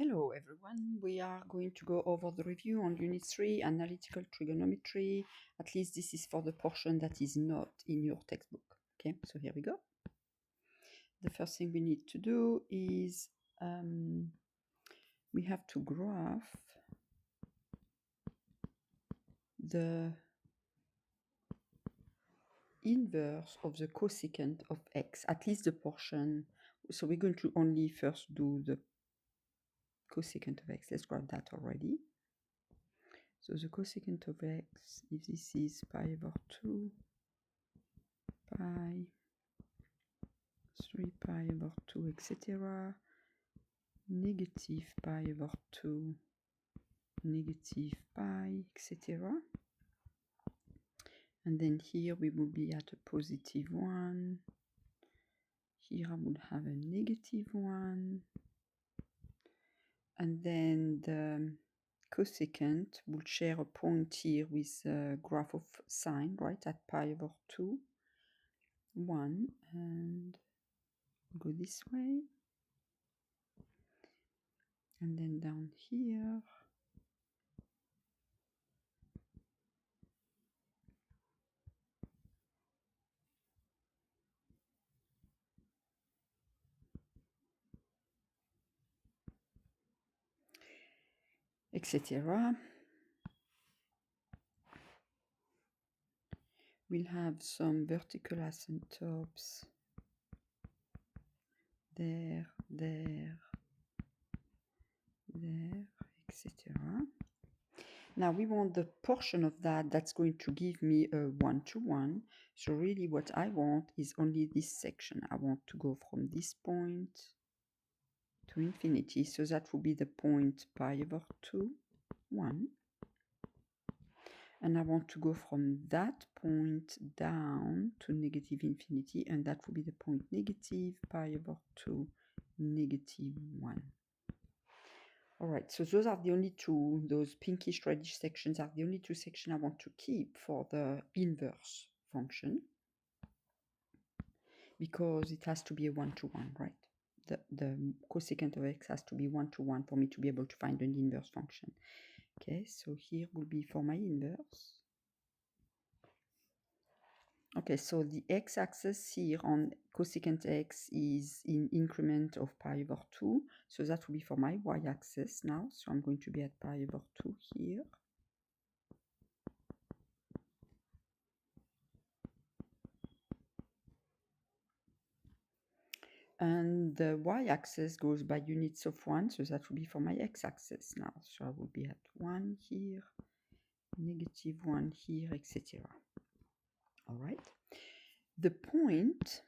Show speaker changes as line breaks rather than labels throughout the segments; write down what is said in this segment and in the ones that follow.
Hello everyone, we are going to go over the review on Unit 3, Analytical Trigonometry. At least this is for the portion that is not in your textbook. Okay, so here we go. The first thing we need to do is we have to graph the inverse of the cosecant of x, at least the portion. So we're going to only first do the cosecant of x. Let's grab that already. So the cosecant of x, if this is pi over 2, pi, 3 pi over 2, etc., negative pi over 2, negative pi, etc. And then here we will be at a positive 1. Here I would have a negative 1. And then the cosecant will share a point here with a graph of sine, right, at pi over 2, 1, and go this way. And then down here, etc. We'll have some vertical asymptotes there, etc. Now we want the portion of that that's going to give me a 1-to-1. So really what I want is only this section. I want to go from this point to infinity. So that will be the point pi over 2, 1. And I want to go from that point down to negative infinity, and that will be the point negative pi over 2, negative 1. All right, so those are the only two, those pinkish reddish sections are the only two sections I want to keep for the inverse function, because it has to be a 1-to-1, right? The cosecant of x has to be 1-to-1 for me to be able to find an inverse function. Okay, so here will be for my inverse. Okay, so the x-axis here on cosecant x is in increment of pi over 2. So that will be for my y-axis now. So I'm going to be at pi over 2 here. And the y-axis goes by units of 1. So that will be for my x-axis now. So I will be at 1 here, negative 1 here, etc. All right. The point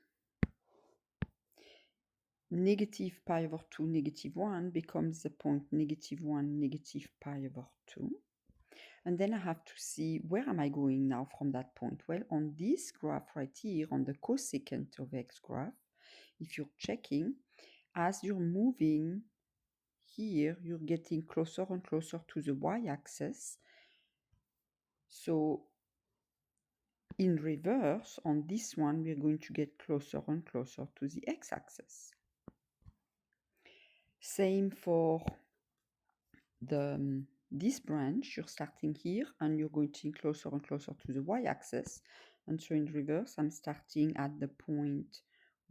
negative pi over 2, negative 1 becomes the point negative 1, negative pi over 2. And then I have to see where am I going now from that point. Well, on this graph right here, on the cosecant of x graph, if you're checking, as you're moving here, you're getting closer and closer to the y-axis. So in reverse, on this one, we're going to get closer and closer to the x-axis. Same for this branch. You're starting here and you're going closer and closer to the y-axis. And so in reverse, I'm starting at the point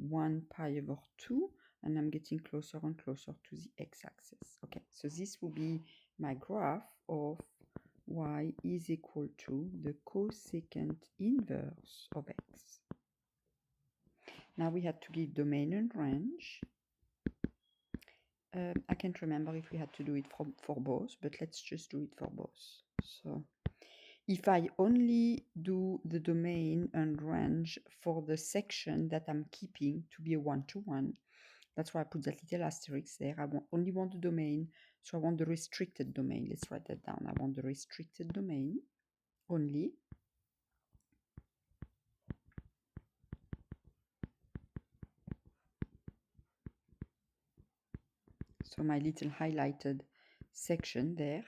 1 pi over 2, and I'm getting closer and closer to the x-axis. Okay, so this will be my graph of y is equal to the cosecant inverse of x. Now we had to give domain and range. I can't remember if we had to do it for both, but let's just do it for both. So if I only do the domain and range for the section that I'm keeping to be a 1-to-1, that's why I put that little asterisk there. I only want the domain, so I want the restricted domain. Let's write that down. I want the restricted domain only. So my little highlighted section there.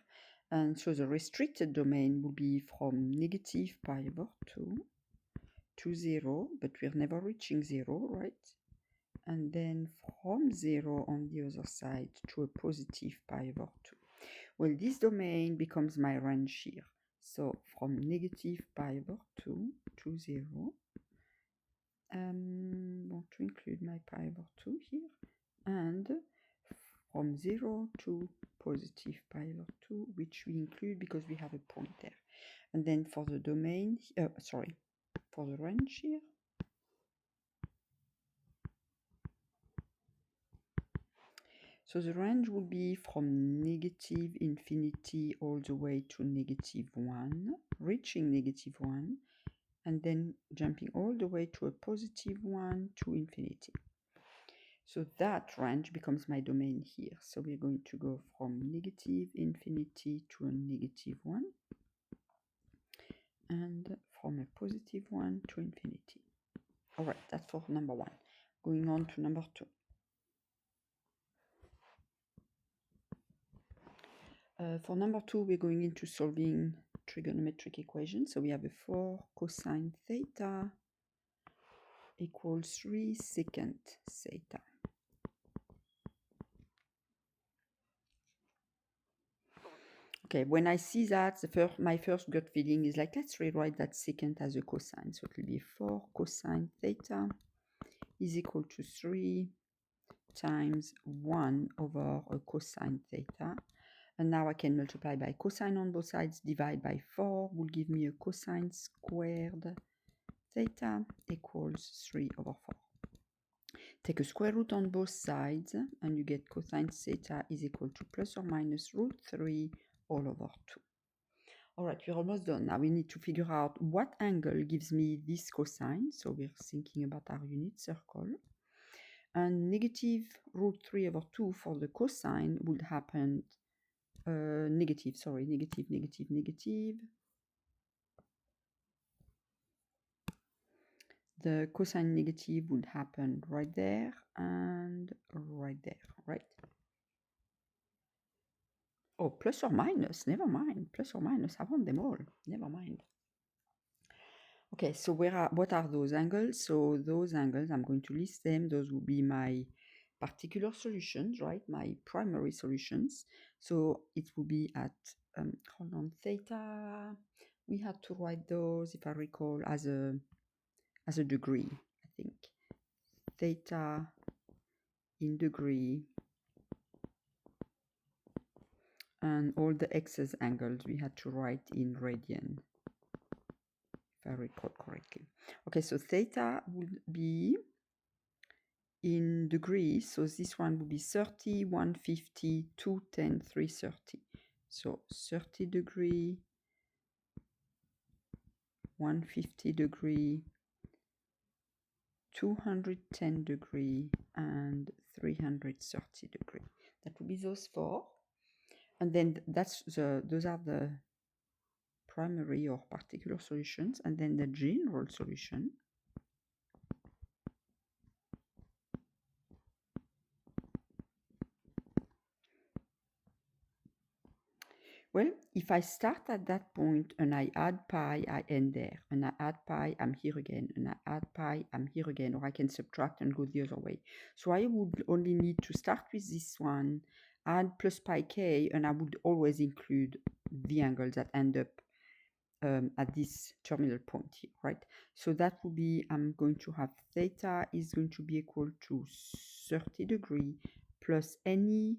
And so the restricted domain will be from negative pi over 2 to 0, but we're never reaching 0, right? and then from 0 on the other side to a positive pi over 2. Well, this domain becomes my range here. So from negative pi over 2 to 0, want to include my pi over 2 here, and from 0 to positive pi over 2, which we include because we have a point there. And then for the domain, for the range here, so the range will be from negative infinity all the way to negative 1, reaching negative 1, and then jumping all the way to a positive 1 to infinity. So that range becomes my domain here. So we're going to go from negative infinity to a negative 1, and from a positive 1 to infinity. All right, that's for number 1. Going on to number 2. For number 2, we're going into solving trigonometric equations. So we have a 4 cosine theta equals 3 secant theta. Okay, when I see that, my first gut feeling is like, let's rewrite that secant as a cosine. So it will be 4 cosine theta is equal to 3 times 1 over a cosine theta. And now I can multiply by cosine on both sides, divide by 4 will give me a cosine squared theta equals 3 over 4. Take a square root on both sides, and you get cosine theta is equal to plus or minus root 3 all over 2. All right, we're almost done. Now we need to figure out what angle gives me this cosine. So we're thinking about our unit circle. And negative root 3 over 2 for the cosine would happen negative. The cosine negative would happen right there and right there, right? Oh, plus or minus, never mind. Plus or minus, I want them all, never mind. Okay, so what are those angles? So those angles, I'm going to list them. Those will be my particular solutions, right? My primary solutions. So it will be at, hold on, theta. We had to write those, if I recall, as a degree, I think. Theta in degree. And all the excess angles we had to write in radian, if I recall correctly. Okay, so theta would be in degrees, so this one would be 30, 150, 210, 330. So 30 degree, 150 degree, 210 degree, and 330 degree. That would be those 4. And then those are the primary or particular solutions, and then the general solution. Well, if I start at that point and I add pi, I end there, and I add pi, I'm here again, and I add pi, I'm here again, or I can subtract and go the other way. So I would only need to start with this one, add plus pi k, and I would always include the angles that end up at this terminal point here, right? So that would be, I'm going to have theta is going to be equal to 30 degree plus any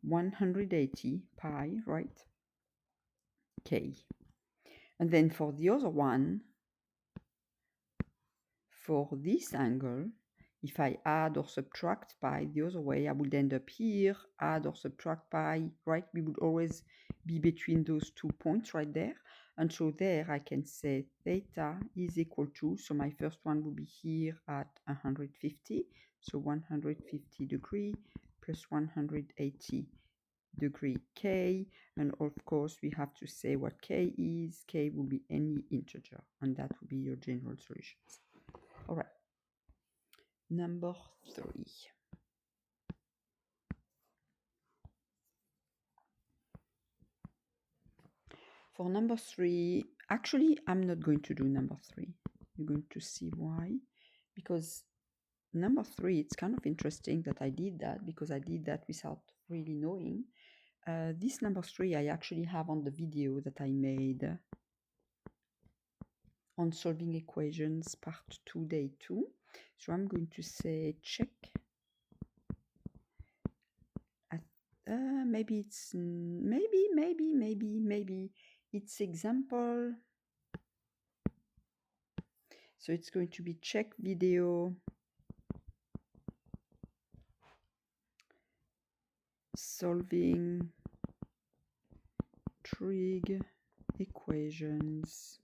180 pi, right? K. And then for the other one, for this angle, if I add or subtract pi the other way, I would end up here, add or subtract pi, right? We would always be between those 2 points right there. And so there I can say theta is equal to, so my first one will be here at 150. So 150 degree plus 180 degree k, and of course we have to say what k is. K will be any integer, and that will be your general solutions. All right, number 3. For number 3, actually I'm not going to do number 3. You're going to see why, because number 3, it's kind of interesting that I did that because I did that without really knowing. This number 3 I actually have on the video that I made on solving equations part 2 day 2. So I'm going to say check. Maybe it's maybe it's example. So it's going to be check video solving trig equations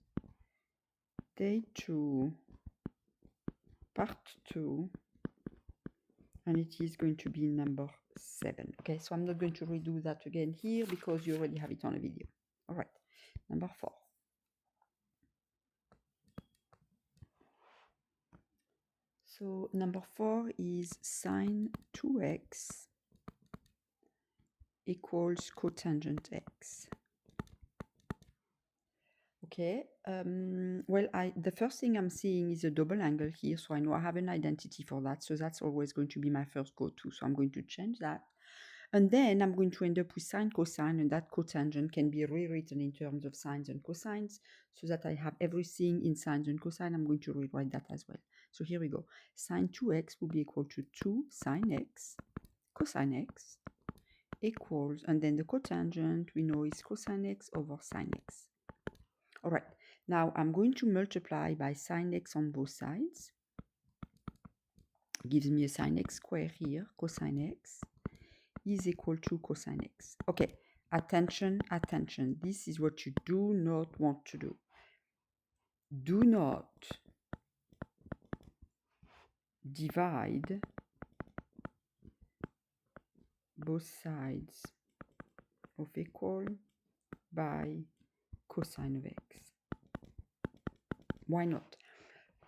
day 2 part 2, and it is going to be number 7. Okay, so I'm not going to redo that again here because you already have it on a video. All right, number 4. So number 4 is sine 2x equals cotangent x. Okay, well, the first thing I'm seeing is a double angle here, so I know I have an identity for that, so that's always going to be my first go-to, so I'm going to change that. And then I'm going to end up with sine, cosine, and that cotangent can be rewritten in terms of sines and cosines, so that I have everything in sines and cosine. I'm going to rewrite that as well. So here we go. Sine 2x will be equal to 2 sine x cosine x equals, and then the cotangent we know is cosine x over sine x. All right, now I'm going to multiply by sine x on both sides. Gives me a sine x square here, cosine x is equal to cosine x. Okay, attention, attention. This is what you do not want to do. Do not divide both sides of equal by cosine of x. Why not?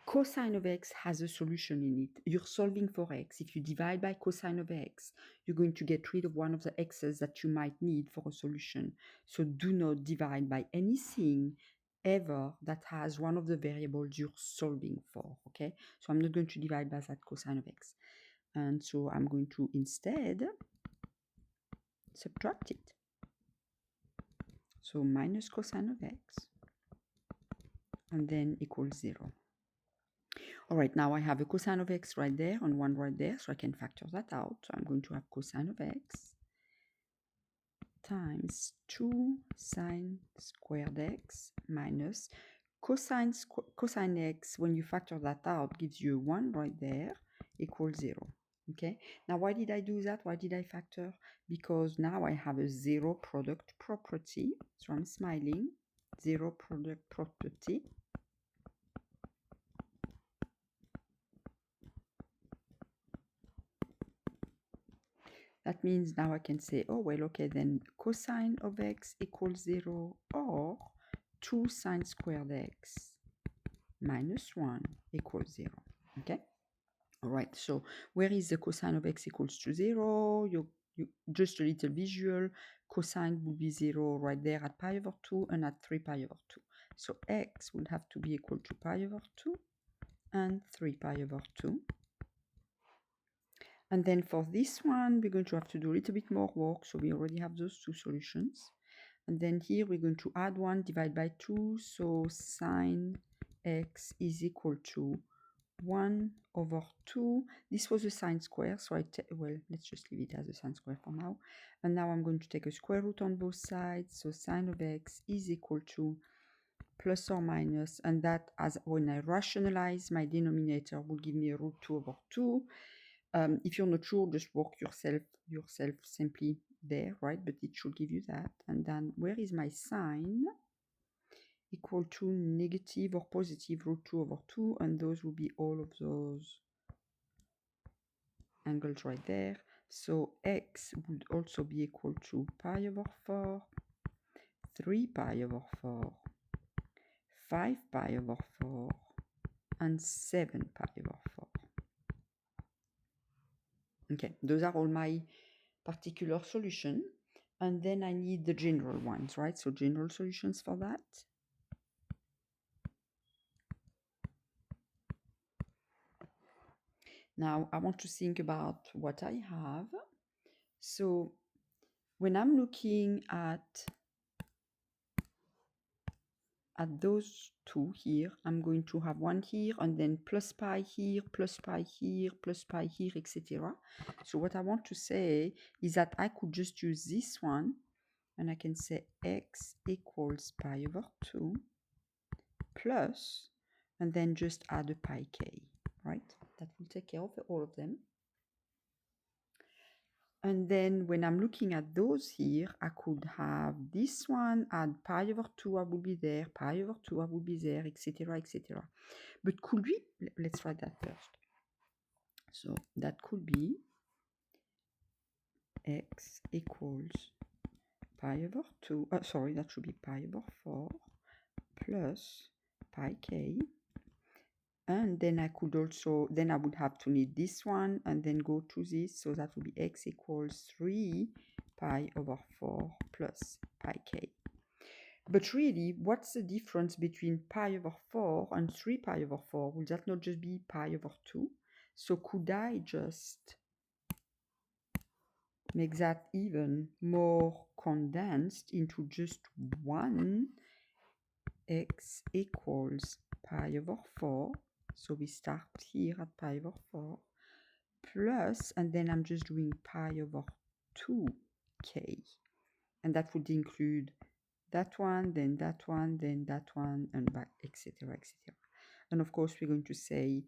Cosine of x has a solution in it. You're solving for x. If you divide by cosine of x, you're going to get rid of one of the x's that you might need for a solution. So do not divide by anything ever that has one of the variables you're solving for, okay? So I'm not going to divide by that cosine of x. And so I'm going to instead subtract it. So minus cosine of x, and then equals 0. All right, now I have a cosine of x right there and one right there, so I can factor that out. So I'm going to have cosine of x times 2 sine squared x minus cosine x, when you factor that out, gives you 1 right there, equals 0. Okay, now why did I do that? Why did I factor? Because now I have a zero product property, so I'm smiling, zero product property. That means now I can say, oh, well, okay, then cosine of x equals 0, or 2 sine squared x minus 1 equals 0, okay? All right, so where is the cosine of x equals to 0? You just a little visual. Cosine will be 0 right there at pi over 2 and at 3 pi over 2. So x will have to be equal to pi over 2 and 3 pi over 2. And then for this one, we're going to have to do a little bit more work. So we already have those two solutions. And then here we're going to add 1, divide by 2. So sine x is equal to 1 over 2. This was a sine square. So well, let's just leave it as a sine square for now. And now I'm going to take a square root on both sides. So sine of x is equal to plus or minus. And that, as when I rationalize, my denominator will give me a root 2 over 2. If you're not sure, just work yourself simply there, right? But it should give you that. And then where is my sine? Equal to negative or positive root 2 over 2. And those will be all of those angles right there. So x would also be equal to pi over 4, 3 pi over 4, 5 pi over 4, and 7 pi over 4. Okay, those are all my particular solution. And then I need the general ones, right? So general solutions for that. Now I want to think about what I have. So when I'm looking at those two here, I'm going to have one here and then plus pi here, plus pi here, plus pi here, etc. So what I want to say is that I could just use this one and I can say x equals pi over 2 plus, and then just add a pi k, right? That will take care of all of them. And then when I'm looking at those here, I could have this one, add pi over 2, I will be there, pi over 2, I will be there, etc., etc. But could we, let's write that first. So that could be x equals pi over 2, sorry, that should be pi over 4 plus pi k. And then I could also, then I would have to need this one and then go to this. So that would be x equals 3 pi over 4 plus pi k. But really, what's the difference between pi over 4 and 3 pi over 4? Would that not just be pi over 2? So could I just make that even more condensed into just one x equals pi over 4? So we start here at pi over 4 plus, and then I'm just doing pi over 2k. And that would include that one, then that one, then that one, and back, etc., etc. And of course, we're going to say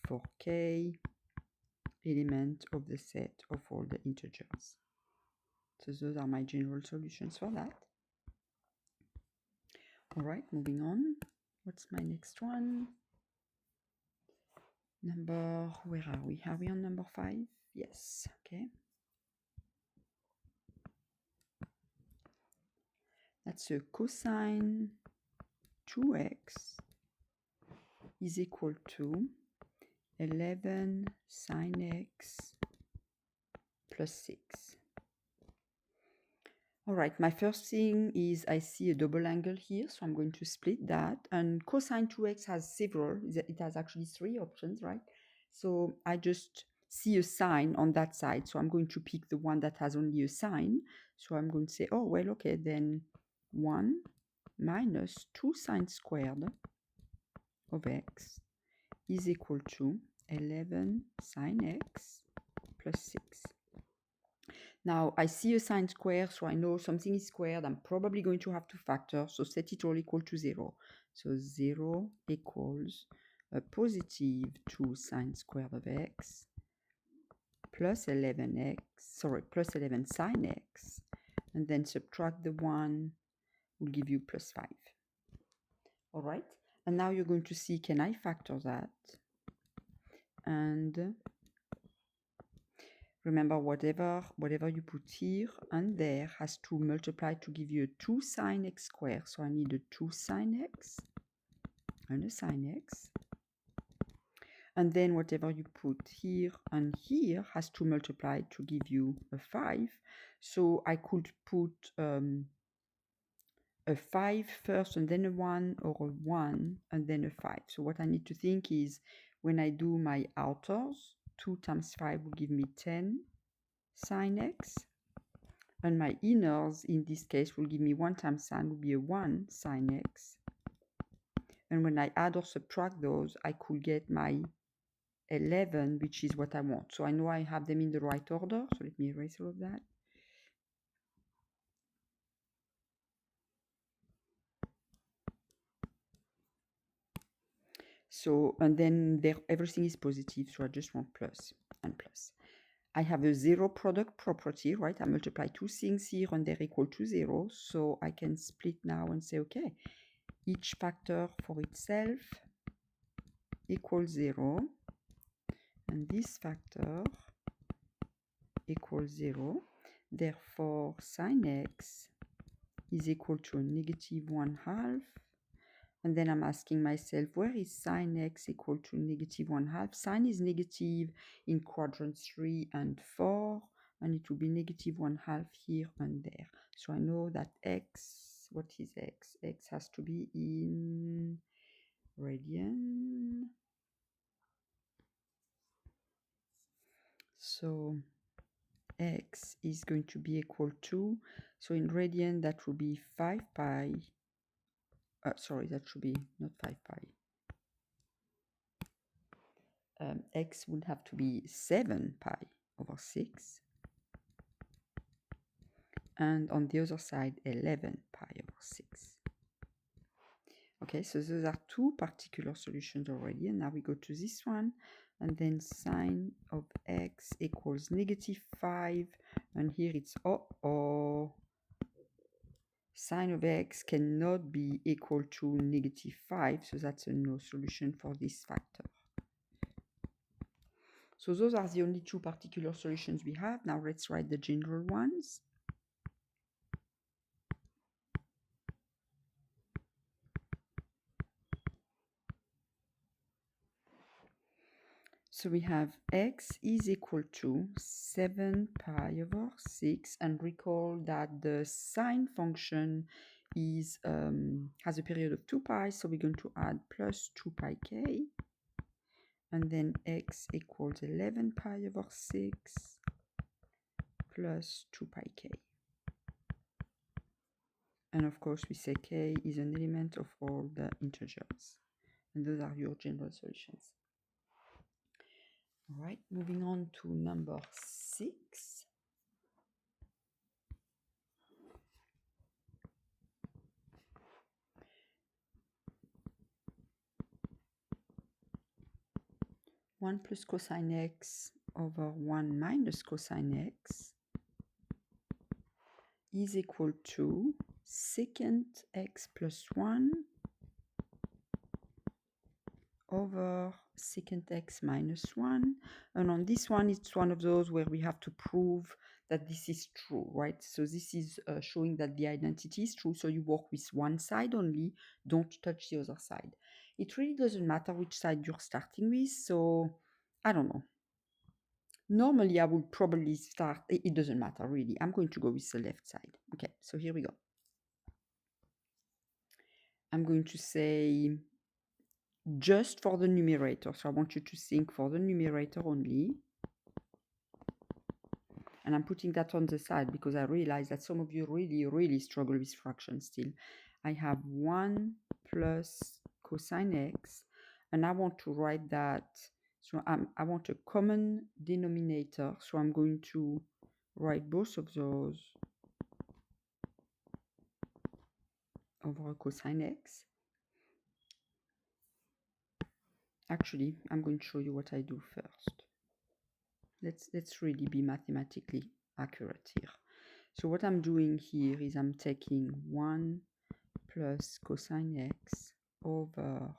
for k element of the set of all the integers. So those are my general solutions for that. All right, moving on. What's my next one? Where are we? Are we on number 5? Yes, okay. That's a cosine 2x is equal to 11 sine x plus 6. All right, my first thing is I see a double angle here, so I'm going to split that. And cosine 2x has several, it has actually 3 options, right? So I just see a sign on that side, so I'm going to pick the one that has only a sign. So I'm going to say, oh, well, okay, then 1 minus 2 sine squared of x is equal to 11 sine x plus 6. Now, I see a sine square, so I know something is squared. I'm probably going to have to factor, so set it all equal to 0. So 0 equals a positive 2 sine squared of x plus 11x, sorry, plus 11 sine x, and then subtract the 1 will give you plus 5. All right, and now you're going to see, can I factor that? And remember, whatever you put here and there has to multiply to give you a 2 sine x squared. So I need a 2 sine x and a sine x. And then whatever you put here and here has to multiply to give you a 5. So I could put a 5 first and then a 1, or a 1 and then a 5. So what I need to think is, when I do my outers, 2 times 5 will give me 10 sine x, and my inners in this case will give me 1 times sine will be a 1 sine x. And when I add or subtract those, I could get my 11, which is what I want. So I know I have them in the right order. So let me erase all of that. So, and then there, everything is positive. So I just want plus and plus. I have a zero product property, right? I multiply two things here and they're equal to 0. So I can split now and say, okay, each factor for itself equals 0. And this factor equals 0. Therefore, sine x is equal to a negative 1/2. And then I'm asking myself, where is sine x equal to negative 1/2? Sine is negative in quadrants 3 and 4, and it will be negative 1/2 here and there. So I know that x, what is x? X has to be in radian. So x is going to be equal to, so in radian that will be 5 pi, sorry, that should be not 5 pi. X would have to be 7 pi over 6. And on the other side, 11 pi over 6. Okay, so those are two particular solutions already. And now we go to this one. And then sine of x equals -5. And here it's, sine of x cannot be equal to -5. So that's a no solution for this factor. So those are the only two particular solutions we have. Now let's write the general ones. So we have x is equal to 7 pi over 6, and recall that the sine function is has a period of 2 pi, so we're going to add plus 2 pi k, and then x equals 11 pi over 6 plus 2 pi k. And of course we say k is an element of all the integers, and those are your general solutions. All right, moving on to number 6. One plus cosine x over 1 minus cosine x is equal to secant x plus 1 over secant x minus 1. And on this one, it's one of those where we have to prove that this is true, right? So this is showing that the identity is true. So you work with one side only, don't touch the other side. It really doesn't matter which side you're starting with. So I don't know. Normally, I would probably start, it doesn't matter really. I'm going to go with the left side. Okay, so here we go. I'm going to say just for the numerator. So I want you to think for the numerator only. And I'm putting that on the side because I realize that some of you really struggle with fractions still. I have 1 plus cosine x, and I want to write that. So I want a common denominator. So I'm going to write both of those over cosine x. Actually, I'm going to show you what I do first. Let's really be mathematically accurate here. So what I'm doing here is I'm taking 1 plus cosine x over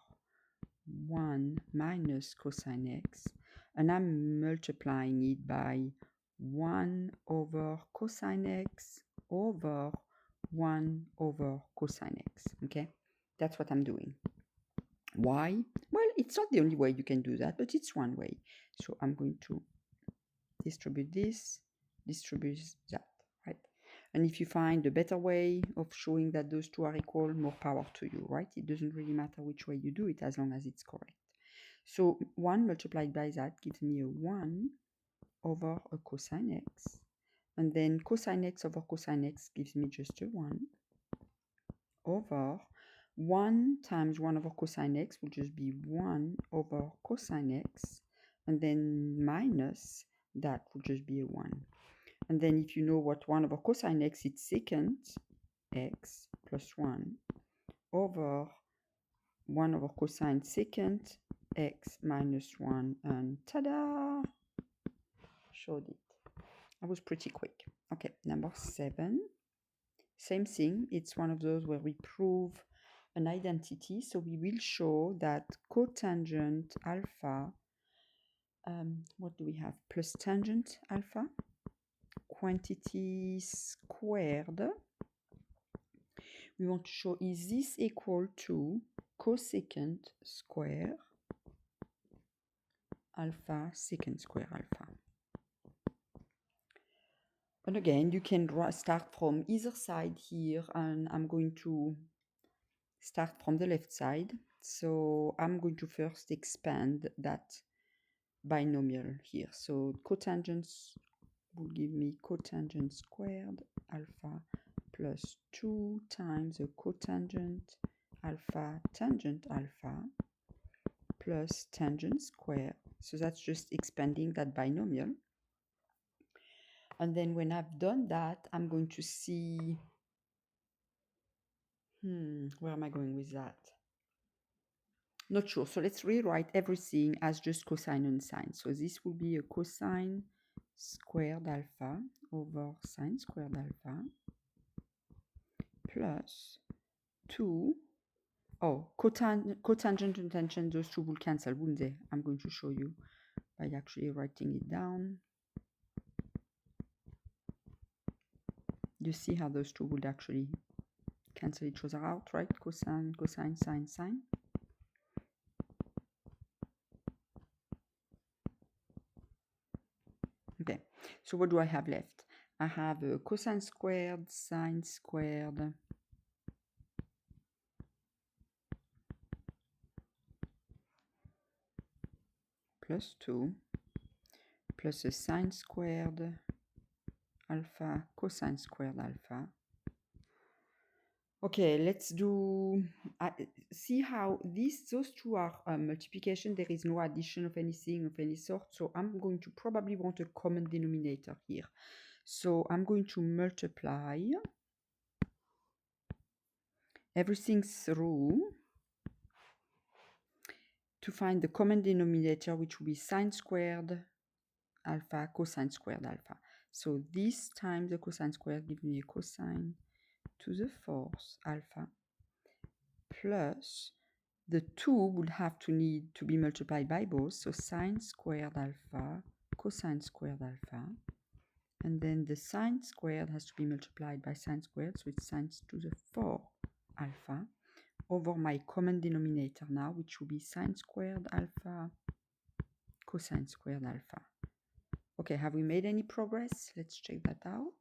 1 minus cosine x, and I'm multiplying it by 1 over cosine x over 1 over cosine x. Okay, that's what I'm doing. Why? Well, it's not the only way you can do that, but it's one way. So I'm going to distribute this, distribute that, right? And if you find a better way of showing that those two are equal, more power to you, right? It doesn't really matter which way you do it as long as it's correct. So 1 multiplied by that gives me a 1 over a cosine x. And then cosine x over cosine x gives me just a 1 over 1 times 1 over cosine x will just be 1 over cosine x, and then minus that will just be a 1. And then if you know what 1 over cosine x, it's secant x plus 1 over 1 over cosine secant x minus 1, and ta-da! Showed it. I was pretty quick. Okay, number 7. Same thing. It's one of those where we prove an identity. So we will show that cotangent alpha, what do we have? Plus tangent alpha, quantity squared. We want to show is this equal to cosecant square alpha secant square alpha. And again, you can start from either side here, and I'm going to start from the left side. So I'm going to first expand that binomial here. So cotangents will give me cotangent squared alpha plus 2 times the cotangent alpha tangent alpha plus tangent square. So that's just expanding that binomial. And then when I've done that, I'm going to see, where am I going with that? Not sure. So let's rewrite everything as just cosine and sine. So this will be a cosine squared alpha over sine squared alpha plus 2. Oh, cotangent and tangent, those two will cancel, wouldn't they? I'm going to show you by actually writing it down. You see how those two would actually cancel each other out, right? Cosine, cosine, sine, sine. Okay, so what do I have left? I have a cosine squared, sine squared, plus 2, plus a sine squared alpha, cosine squared alpha. Okay, let's do, see how those two are multiplication. There is no addition of anything of any sort. So I'm going to probably want a common denominator here. So I'm going to multiply everything through to find the common denominator, which will be sine squared alpha, cosine squared alpha. So this times the cosine squared gives me a cosine to the 4th alpha plus the 2 would have to need to be multiplied by both, so sine squared alpha, cosine squared alpha, and then the sine squared has to be multiplied by sine squared, so it's sine to the 4 alpha over my common denominator now, which will be sine squared alpha, cosine squared alpha. Okay, have we made any progress? Let's check that out.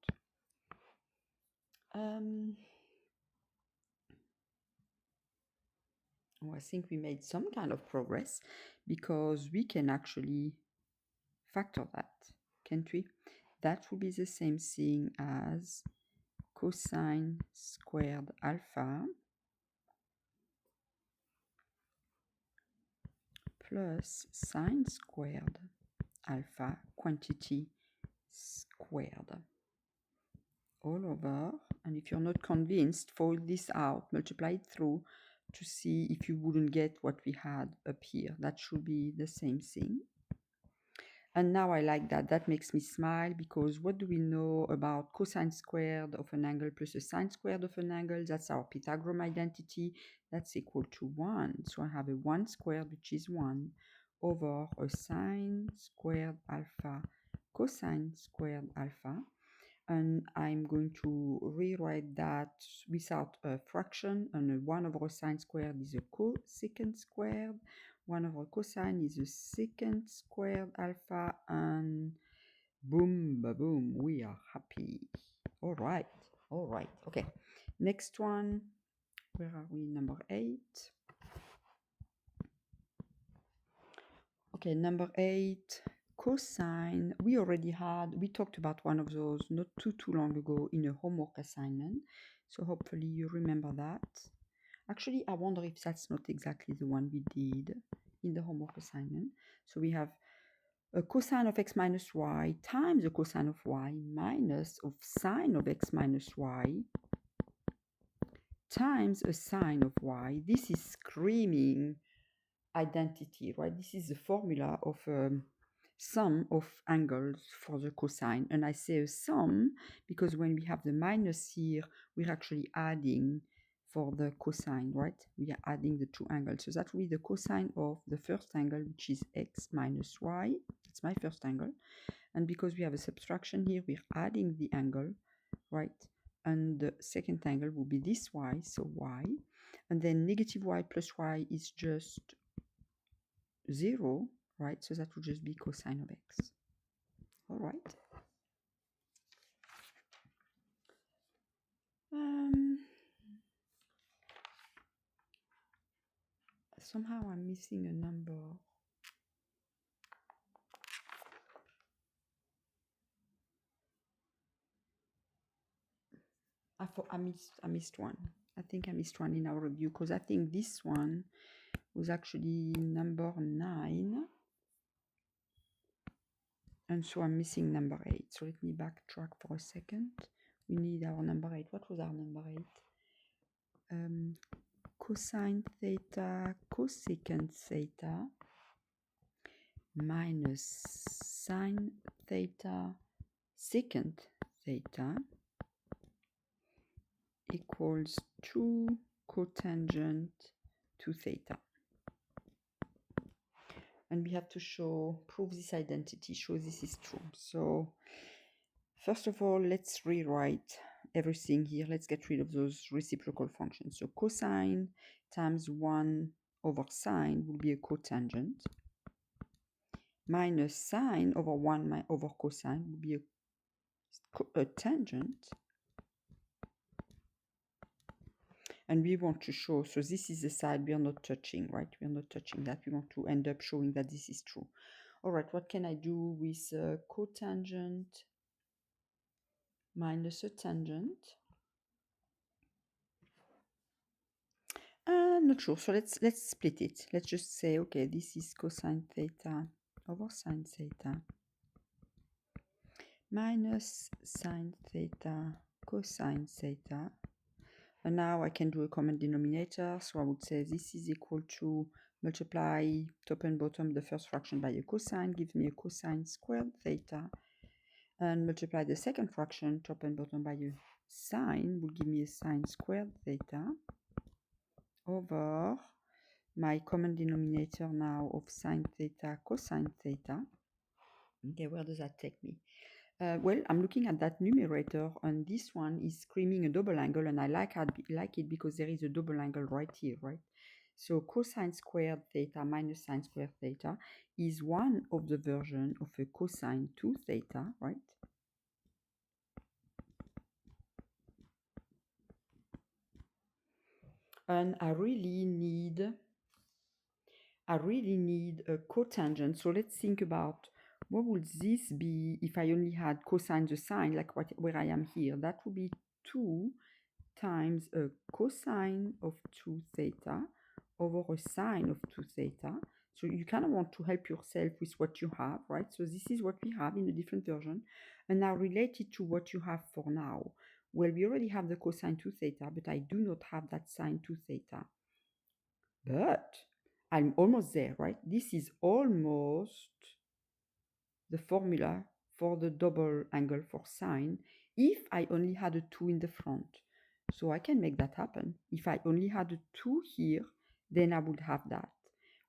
Oh, I think we made some kind of progress because we can actually factor that, can't we? That will be the same thing as cosine squared alpha plus sine squared alpha quantity squared all over. And if you're not convinced, fold this out, multiply it through to see if you wouldn't get what we had up here. That should be the same thing. And now I like that. That makes me smile because what do we know about cosine squared of an angle plus a sine squared of an angle? That's our Pythagorean identity. That's equal to 1. So I have a 1 squared, which is 1, over a sine squared alpha cosine squared alpha. And I'm going to rewrite that without a fraction, and a 1 over a sine squared is a cosecant squared, 1 over cosine is a secant squared alpha, and boom, ba-boom, we are happy. All right, okay. Next one, where are we? Number 8. Okay, number 8. Cosine, we talked about one of those not too long ago in a homework assignment. So hopefully you remember that. Actually, I wonder if that's not exactly the one we did in the homework assignment. So we have a cosine of x minus y times a cosine of y minus of sine of x minus y times a sine of y. This is screaming identity, right? This is the formula of sum of angles for the cosine. And I say a sum because when we have the minus here, we're actually adding for the cosine, right? We are adding the two angles. So that will be the cosine of the first angle, which is x minus y. It's my first angle. And because we have a subtraction here, we're adding the angle, right? And the second angle will be this y, so y. And then negative y plus y is just 0, right? So that would just be cosine of x. All right. Somehow I'm missing a number. I missed one. I think I missed one in our review because I think this one was actually number 9. And so I'm missing number 8. So let me backtrack for a second. We need our number 8. What was our number 8? Cosine theta cosecant theta minus sine theta secant theta equals 2 cotangent to theta. And we have to prove this identity, show this is true. So first of all, let's rewrite everything here. Let's get rid of those reciprocal functions. So cosine times 1 over sine will be a cotangent, minus sine over 1 over cosine will be a tangent. And we want to show, so this is the side we are not touching, right? We are not touching that. We want to end up showing that this is true. All right, what can I do with cotangent minus a tangent? Not sure. So let's split it. Let's just say, okay, this is cosine theta over sine theta minus sine theta cosine theta. And now I can do a common denominator. So I would say this is equal to multiply top and bottom the first fraction by a cosine, gives me a cosine squared theta. And multiply the second fraction, top and bottom, by a sine, will give me a sine squared theta over my common denominator now of sine theta cosine theta. Okay, where does that take me? Well, I'm looking at that numerator, and this one is screaming a double angle, and I like it because there is a double angle right here, right? So cosine squared theta minus sine squared theta is one of the version of a cosine 2 theta, right? And I really need a cotangent. So let's think about what would this be if I only had cosine the sine, like where I am here. That would be 2 times a cosine of 2 theta over a sine of 2 theta. So you kind of want to help yourself with what you have, right? So this is what we have in a different version. And now relate it to what you have for now. Well, we already have the cosine 2 theta, but I do not have that sine 2 theta. But I'm almost there, right? This is almost the formula for the double angle for sine if I only had a 2 in the front. So I can make that happen. If I only had a 2 here, then I would have that.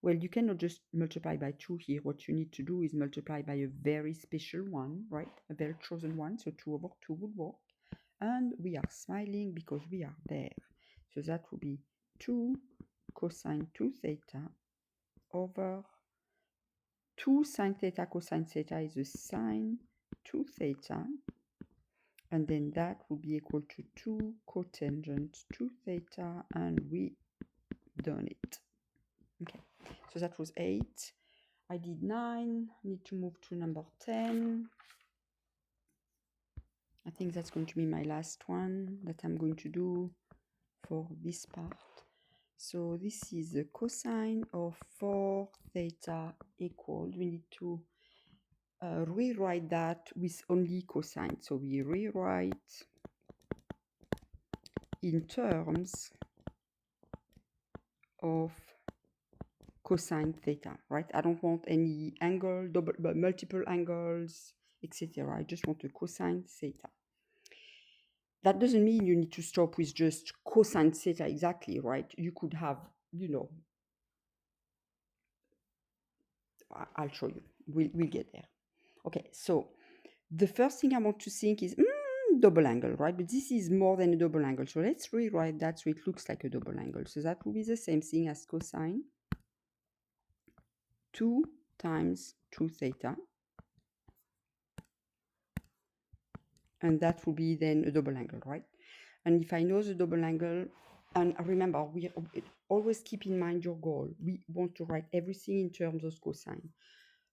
Well, you cannot just multiply by 2 here. What you need to do is multiply by a very special one, right? A very chosen one. So 2 over 2 would work. And we are smiling because we are there. So that would be 2 cosine 2 theta over 2 sine theta cosine theta is a sine 2 theta. And then that will be equal to 2 cotangent 2 theta, and we done it. Okay, so that was 8. I did 9. Need to move to number 10. I think that's going to be my last one that I'm going to do for this part. So this is the cosine of 4 theta equals, we need to rewrite that with only cosine. So we rewrite in terms of cosine theta, right? I don't want any angle, multiple angles, etc. I just want a cosine theta. That doesn't mean you need to stop with just cosine theta exactly, right? You could have, I'll show you. We'll get there. Okay, so the first thing I want to think is double angle, right? But this is more than a double angle. So let's rewrite that so it looks like a double angle. So that will be the same thing as cosine 2 times 2 theta. And that will be then a double angle, right? And if I know the double angle, and remember, we always keep in mind your goal. We want to write everything in terms of cosine.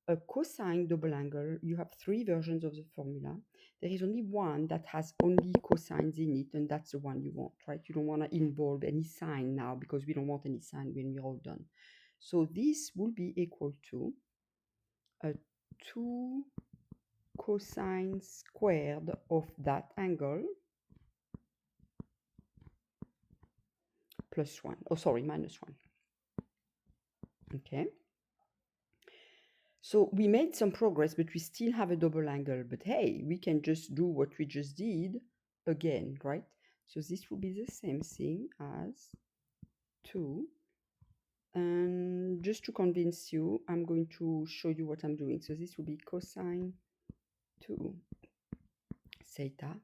A cosine double angle, you have 3 versions of the formula. there is only one that has only cosines in it, and that's the one you want, right? You don't want to involve any sign now because we don't want any sign when we're all done. So this will be equal to 2 cosine squared of that angle plus 1. Oh, sorry, minus 1. Okay. So we made some progress, but we still have a double angle. But hey, we can just do what we just did again, right? So this will be the same thing as 2. And just to convince you, I'm going to show you what I'm doing. So this will be cosine 2 theta,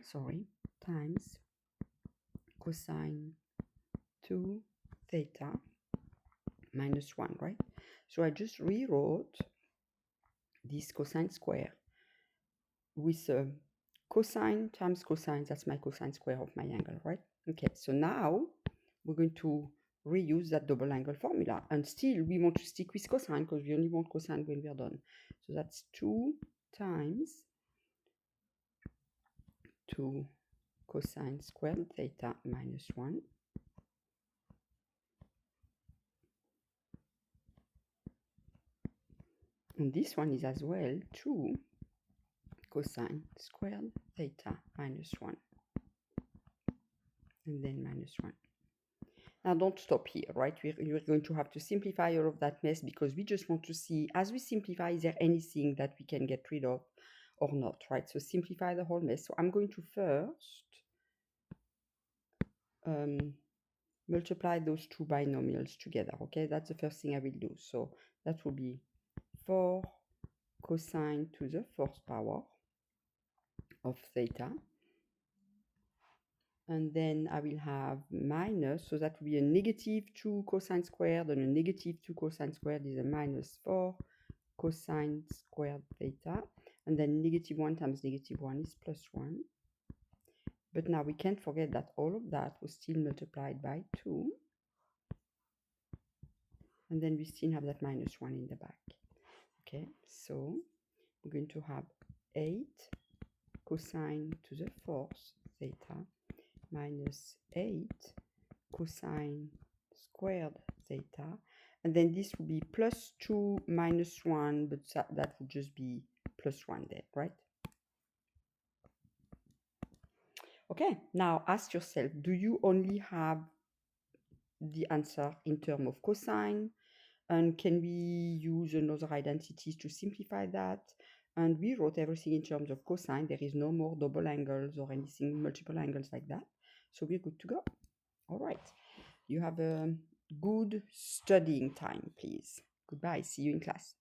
sorry, times cosine 2 theta minus 1, right? So I just rewrote this cosine square with cosine times cosine. That's my cosine square of my angle, right? Okay, so now we're going to reuse that double angle formula, and still we want to stick with cosine because we only want cosine when we're done. So that's 2 times 2 cosine squared theta minus 1. And this one is as well 2 cosine squared theta minus 1. And then minus 1. Now don't stop here, right? We're going to have to simplify all of that mess because we just want to see, as we simplify, is there anything that we can get rid of or not, right? So simplify the whole mess. So I'm going to first multiply those two binomials together, okay? That's the first thing I will do. So that will be 4 cosine to the 4th power of theta. And then I will have minus, so that will be a negative 2 cosine squared, and a negative 2 cosine squared is a minus 4 cosine squared theta. And then negative 1 times negative 1 is plus 1. But now we can't forget that all of that was still multiplied by 2. And then we still have that minus 1 in the back. Okay, so we're going to have 8 cosine to the 4th theta minus 8 cosine squared theta, and then this will be plus 2 minus 1, but that would just be plus 1 there, right? Okay, now ask yourself, do you only have the answer in terms of cosine? And can we use another identities to simplify that? And we wrote everything in terms of cosine. There is no more double angles or anything, multiple angles like that. So we're good to go. All right. You have a good studying time, please. Goodbye. See you in class.